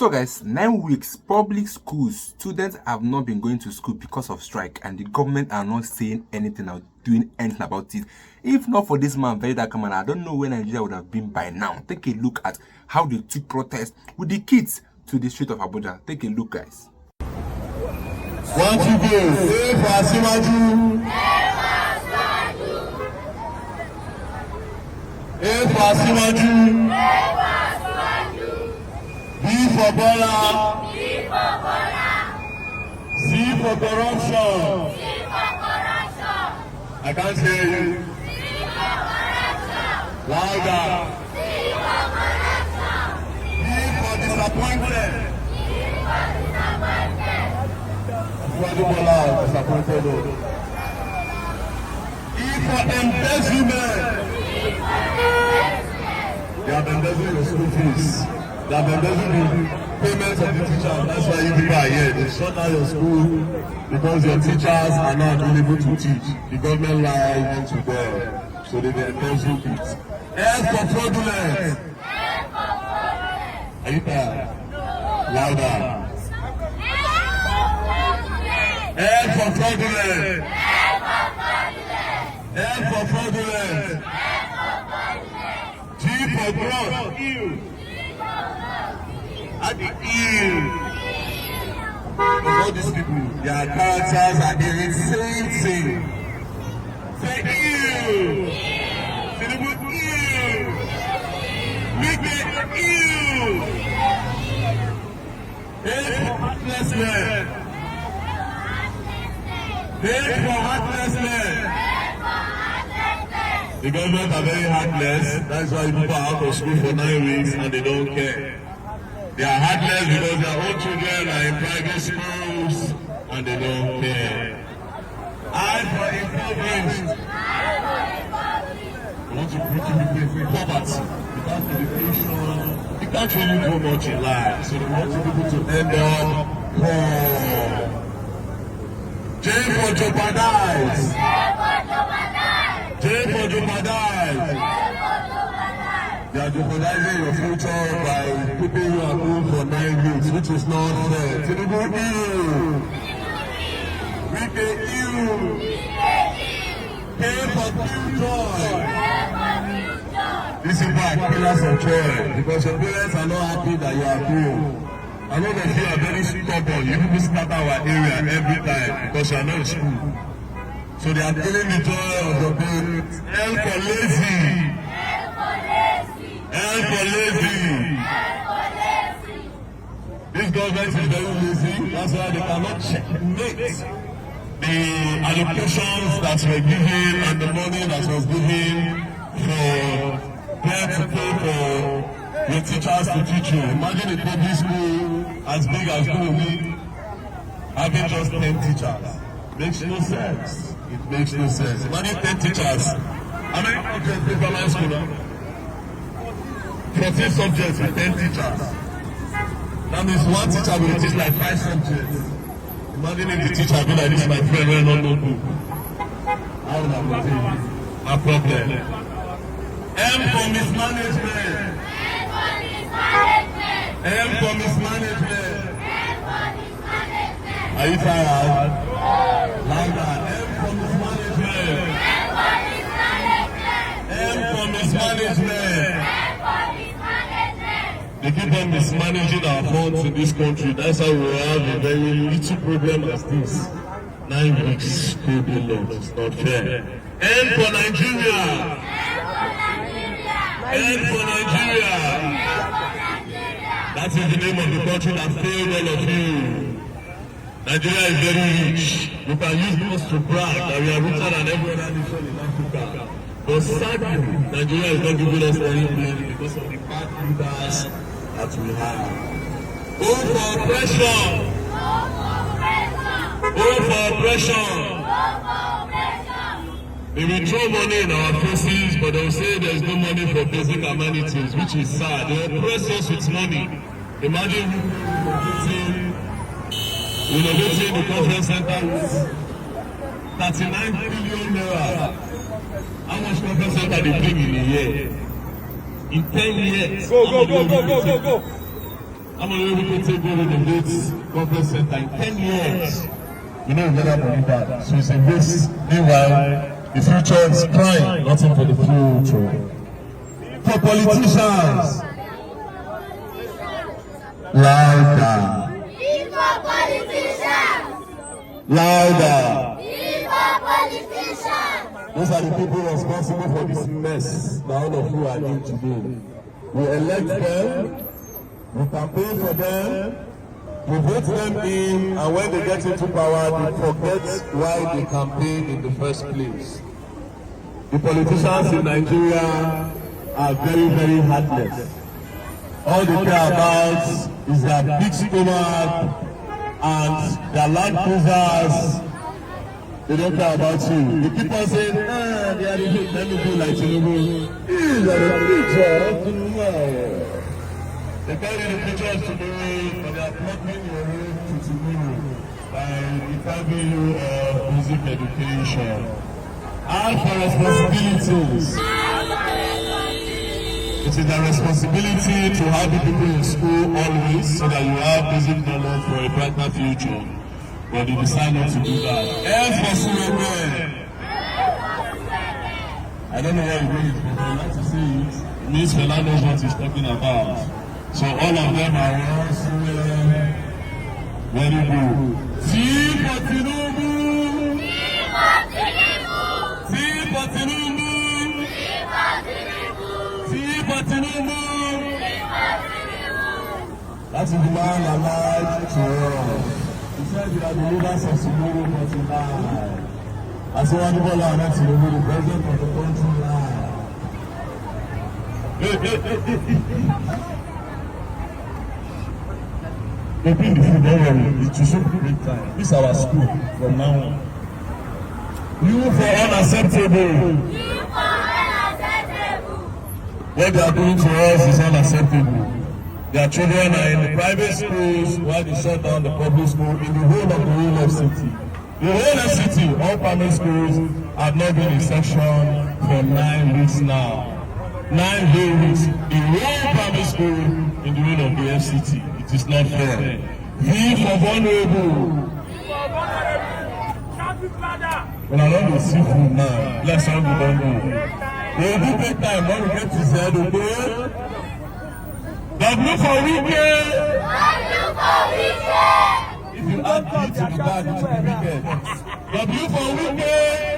So guys, 9 weeks, public schools, students have not been going to school because of strike, and the government are not saying anything or doing anything about it. If not for this man, Veida Kamana, I don't know where Nigeria would have been by now. Take a look at how they took protest with the kids to the street of Abuja. Take a look, guys. One to go. A for Asiwaju. A for Asiwaju. B for Bola. C for corruption. I can't hear you. Louder. D for disappointed. Disappointed. E for embezzlement. They have embezzled your school fees. They have embezzled the payments of the teachers. That's why you people are here. They shut down your school because your teachers are not able to teach. The government lied to them, so they embezzled it. F for fraudulent. Are you tired? Louder. F for fraudulent. F for fraudulent. G for growth. At the ill. All these people, their characters are the same thing. Say ill. Say the word ill. Make it ill. H for heartlessness. H for heartlessness. The government are very heartless. That's why people are out of school for 9 weeks and they don't care. They are heartless because their own children are in private schools and they don't care. I for impoverished. I want to put you in poverty without education. You can't really do much in life, so they want people to end up poor. J for jeopardize. J for jeopardize. They are jeopardizing your future by keeping you at home for 9 weeks, which is not fair. Tinubu ill. Wike ill. Pay for pure joy. This is why pillars of joy, because your parents are not happy that you are poor. I know that you are very stubborn. You people scatter our area every time because you are not in school. So they are killing the joy of your parents. L for lazy. L for lazy. This government is very lazy. That's why they cannot checkmate the allocations that were given and the money that was given for them to pay for your teachers to teach you. Imagine a public school as big as Gumi having just 10 teachers. Makes no sense. It makes no sense. Imagine 10 teachers. How many subjects in primary school now? 14 subjects with 10 teachers. That means one teacher will teach like 5 subjects. Imagine if the teacher be like this, my friend, will not know book. How would I be? A problem. M for mismanagement. M for mismanagement. Are you tired? Louder. M for mismanagement. M for mismanagement. They keep on mismanaging our funds in this country. That's how we have a very little problem as this. 9 weeks school being lost. It's not fair. N for Nigeria. N for Nigeria. That is the name of the country that failed all of you. Nigeria is very rich. You can use this to brag that we are richer than every other nation in Africa. But sadly, Nigeria is not giving us anything because of the bad leaders that we have. O for oppression. O for oppression. They will throw money in our faces, but they will say there is no money for basic amenities, which is sad. They oppress us with money. Imagine renovating the conference center with 39 billion naira. How much conference center they bring in a year? In 10 years. Go. How many people can take over the Gates Conference Center in 10 years? You know, get up on that. So it's a waste. Meanwhile, the future is crying, nothing for the future. For politicians, louder. For politicians, Louder. for politicians. Those are the people responsible for this mess that all of you are in today. We elect them, we campaign for them, we vote them in, and when they get into power, they forget why they campaigned in the first place. The politicians in Nigeria are very, very heartless. All they care about is their big stomach and their land cruisers. They don't care about you. They keep on saying, they are the good, let me do like Tinubu. These are the pictures of Tinubu. They carry the pictures to the way, but they are blocking your road to Tinubu by depriving you of music education. And for responsibilities. It is a responsibility to have the people in school always so that you have basic knowledge for a brighter future. But they decide not to do that. F for Suleman. I don't know what it means, but I like to say it. It means Fela knows what he's talking about. So all of them are one Suleman. Very good. T for Tinubu. T for Tinubu. T for Tinubu. That is the man alive to us. He said you are the leaders of tomorrow for tonight. I say one people are not Tinubu, the president of the country live. They bring the food, don't worry. It will soon be great time. This is our school from now on. You for unacceptable. What they are doing for us is unacceptable. Their children are in the private schools while they shut down the public school in the whole of the whole of city. The whole of city, all primary schools have not been in session for 9 weeks now. 9 whole weeks in one primary school in the whole of the FCT. It is not fair. V for vulnerable. When I don't see food now, let's all be vulnerable. They will take time when we get to Z, okay? W for weekend. If you add P to the bag, it will be weekend. W for weekend.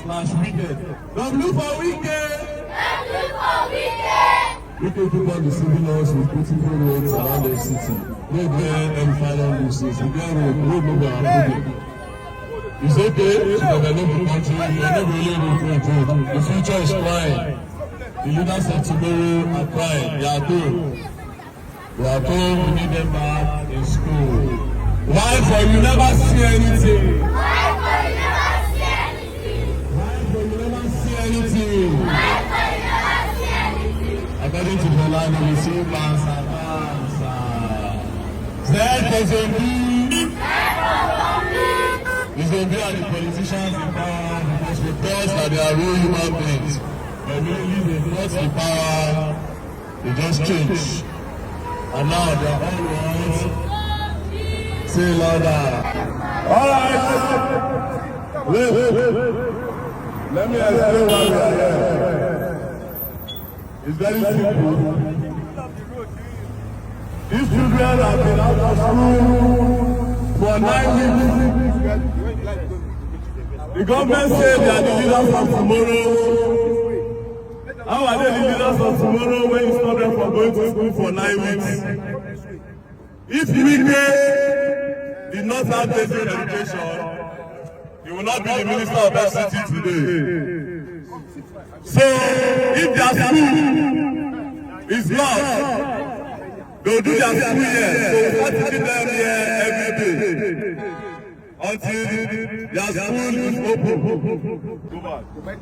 Slash weekend. W for weekend. We can keep on deceiving us with beautiful roads around the city. No grand and final uses. We get road no go afford. It's okay to develop the country, we are not really able to control. The future is crying. The leaders of tomorrow are crying. They are told. They are told we need them back in school. Why for you never see anything? Why for you never see anything? According to the line, we see Mansa. Zed for Zombi. The Zombi are the politicians in power because we thought that they are real human beings. But really, they got the power, they just change. And now they are all ones. Say louder. Alright. Wait. Let me explain why we are here. It's very simple. These children have been out of school for 9 weeks. The government said they are the leaders of tomorrow. How are they the leaders of tomorrow when you stop them from going to school for 9 weeks? If Wike did not have basic education, he will not be the minister of FCT today. So, if their school is lost, they will do their school here. So, we start teaching them here every day until their school is open.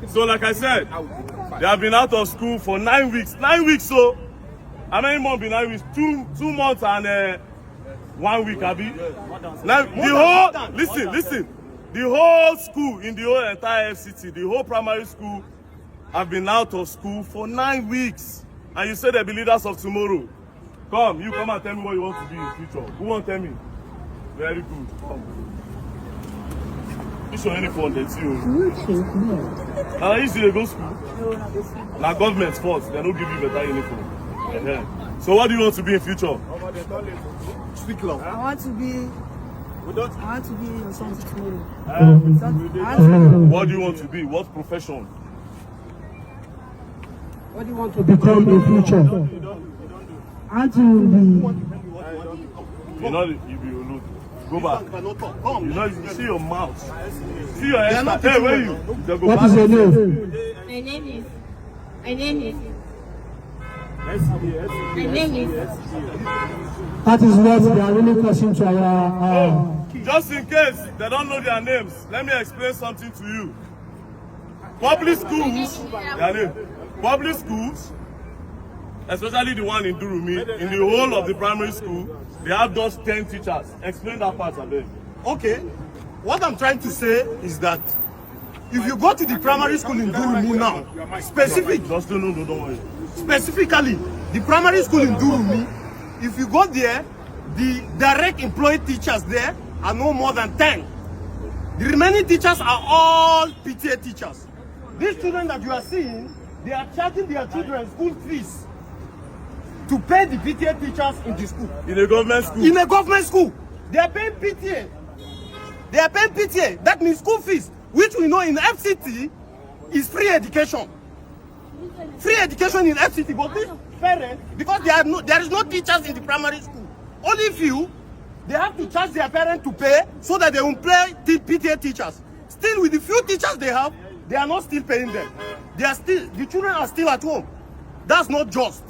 So, like I said, they have been out of school for 9 weeks. 9 weeks, so how many months been 9 weeks? 2 months and 1 week, Abi. Now, the whole, listen. The whole school in the whole entire FCT, the whole primary school, have been out of school for 9 weeks. And you say they'll be leaders of tomorrow. Come, you come and tell me what you want to be in future. Who won't tell me? Very good. Come. This your uniform, that's you. Now, you see, they go school. Now, government's fault. They don't give you better uniform. So, what do you want to be in future? Speak loud. I want to be something tomorrow. What do you want to be? What profession? What do you want to become in the future? I want to be. You know, you be alone. Go back. You know, you see your mouth. See your head. Hey, where you? What is your name? My name is. That is what they are really causing to our. Just in case they don't know their names, let me explain something to you. Public schools, their name. Public schools, especially the one in Durumi, in the whole of the primary school, they have just 10 teachers. Explain that part of it. Okay, what I'm trying to say is that if you go to the primary school in Durumi now, specifically, the primary school in Durumi, if you go there, the direct employed teachers there are no more than 10. The remaining teachers are all PTA teachers. These children that you are seeing, they are charging their children school fees to pay the PTA teachers in the school. In a government school? In a government school. They are paying PTA. They are paying PTA. That means school fees, which we know in FCT is free education. Free education in FCT, but these parents, because there is no teachers in the primary school, only few, they have to charge their parents to pay so that they will pay PTA teachers. Still, with the few teachers they have, they are not still paying them. The children are still at home. That's not just.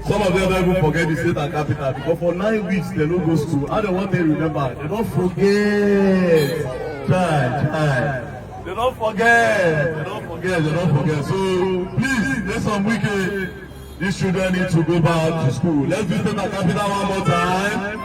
Some of them don't even forget the state and capital because for 9 weeks they don't go to school. How they want to remember? They don't forget. They don't forget. So please, there's some wicked. These children need to go back to school. Let's do state and capital one more time.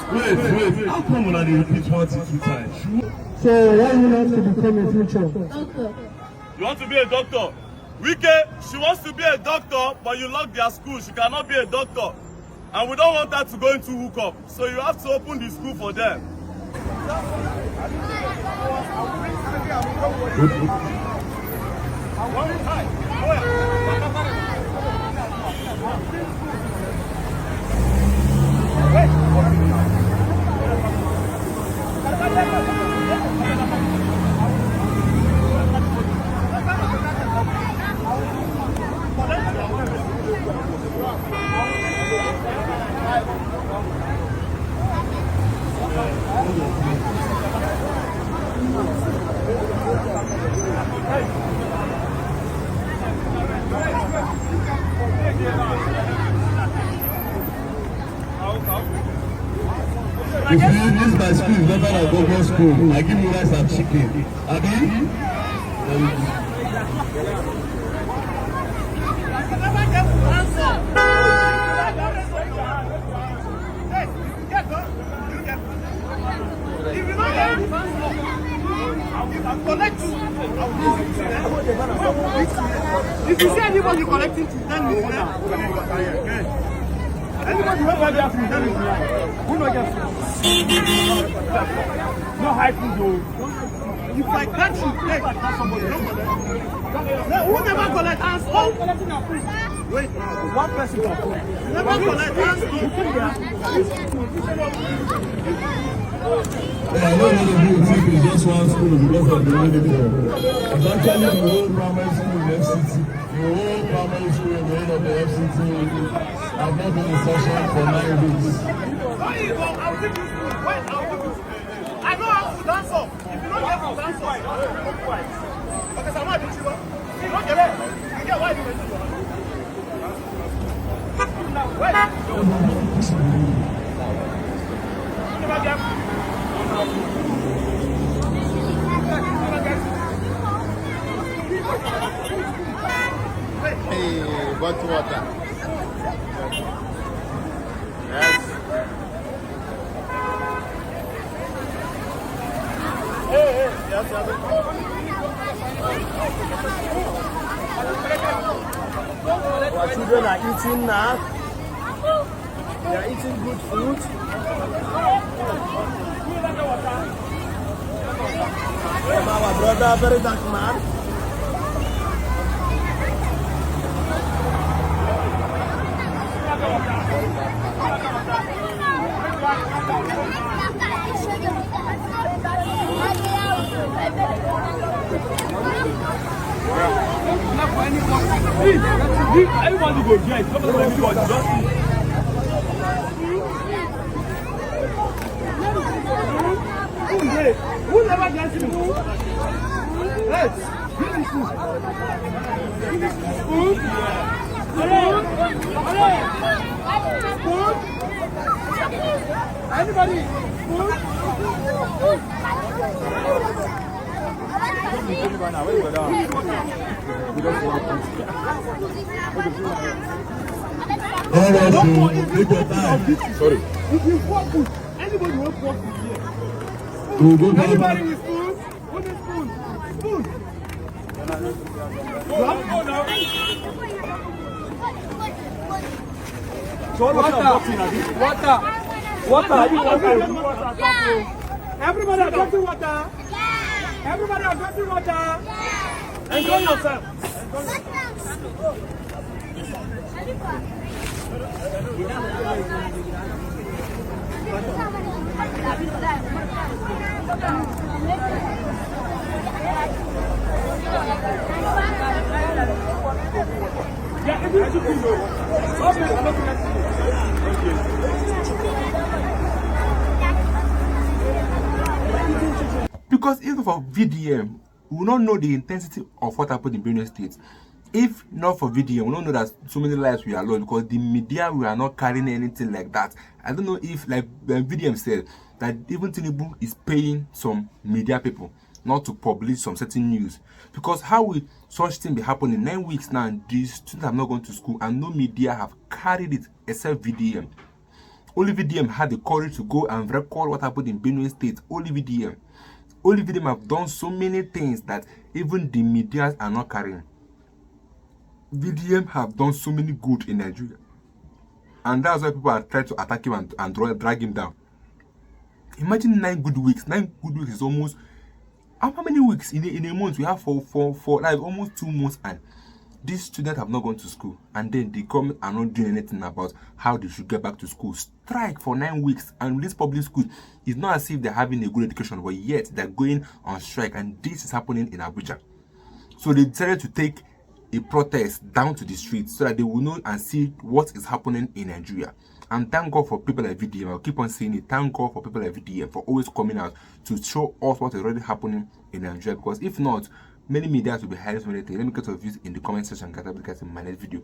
Wait, how come when I repeat 1 to 2 times? So, why you want to become a future? Doctor. You want to be a doctor? Wike, she wants to be a doctor, but you lock their school. She cannot be a doctor. And we don't want her to go into hookup. So you have to open the school for them. If you use my school is better than government school, I give you rice and chicken. Abi? If you see anybody collecting to tell me, anybody who ever get food, tell me, who not get food? No high food, though. If I catch you, hey, somebody, don't collect. Who never collect hands? Who collecting our food? Wait, one person got food. Never collect hands. I know what you think is just one school because of the uniform. It's actually the whole primary school in the FCT. The whole primary school in the end of the FCT have not been in session for 9 weeks. I'll give you food. Wait, I'll give you food. I know how to dance off. If you don't get to dance off, because I'm not doing it. You don't get it. You get why you went to Hey, got water. Yes. Hey, yes, Our children are eating now. They are eating good food. Our brother, very dark man. Everybody go get. Everybody just who never gets me? Let's give me food. Give me food. Food. Anybody? Food. Take your time. Sorry. If you want food, anybody wants food here. We'll go back. Anybody with food? What is food? Food. Water. Everybody are drinking water. Everybody are drinking water. Enjoy yourself. Because even for VDM, we will not know the intensity of what happened in Benue State. If not for VDM, we don't know that so many lives we are lost because the media we are not carrying anything like that. I don't know if, like VDM said, that even Tinubu is paying some media people not to publish some certain news. Because how will such thing be happening 9 weeks now and these students have not gone to school and no media have carried it except VDM? Only VDM had the courage to go and record what happened in Benue State. Only VDM. Only VDM have done so many things that even the media are not carrying. VDM have done so many good in Nigeria. And that's why people are trying to attack him and drag him down. Imagine 9 good weeks. 9 good weeks is almost... How many weeks in a month? We have for like almost 2 months, and these students have not gone to school. And then the government are not doing anything about how they should get back to school. Strike for 9 weeks. And this public school, it's not as if they're having a good education, but yet they're going on strike. And this is happening in Abuja. So they decided to take a protest down to the streets so that they will know and see what is happening in Nigeria. And thank God for people like VDM. I'll keep on saying it. Thank God for people like VDM for always coming out to show us what is already happening in Nigeria. Because if not, many media will be hiding so many things. Let me get your views in the comment section, guys. I'll be in my next video.